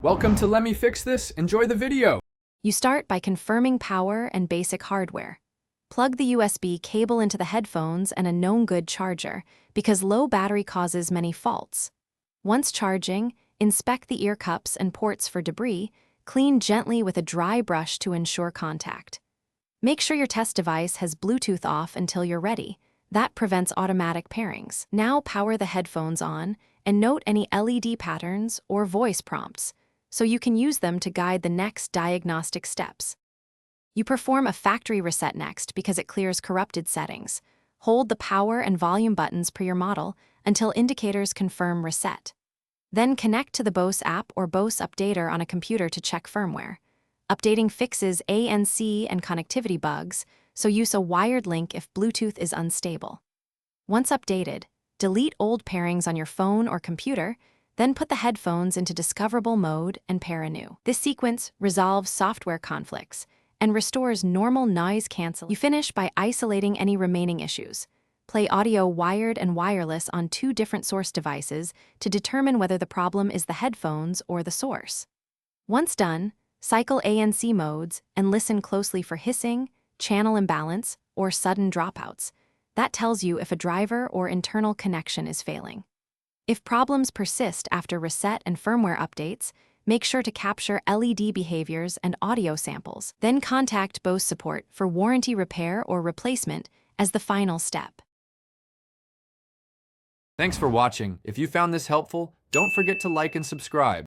Welcome to Let Me Fix This. Enjoy the video. You start by confirming power and basic hardware. Plug the USB cable into the headphones and a known good charger, because low battery causes many faults. Once charging, inspect the ear cups and ports for debris. Clean gently with a dry brush to ensure contact. Make sure your test device has Bluetooth off until you're ready. That prevents automatic pairings. Now power the headphones on and note any LED patterns or voice prompts, so you can use them to guide the next diagnostic steps. You perform a factory reset next because it clears corrupted settings. Hold the power and volume buttons per your model until indicators confirm reset. Then connect to the Bose app or Bose Updater on a computer to check firmware. Updating fixes ANC and connectivity bugs, so use a wired link if Bluetooth is unstable. Once updated, delete old pairings on your phone or computer, then put the headphones into discoverable mode and pair anew. This sequence resolves software conflicts and restores normal noise cancelling. You finish by isolating any remaining issues. Play audio wired and wireless on two different source devices to determine whether the problem is the headphones or the source. Once done, cycle ANC modes and listen closely for hissing, channel imbalance, or sudden dropouts. That tells you if a driver or internal connection is failing. If problems persist after reset and firmware updates, make sure to capture LED behaviors and audio samples. Then contact Bose support for warranty repair or replacement as the final step. Thanks for watching. If you found this helpful, don't forget to like and subscribe.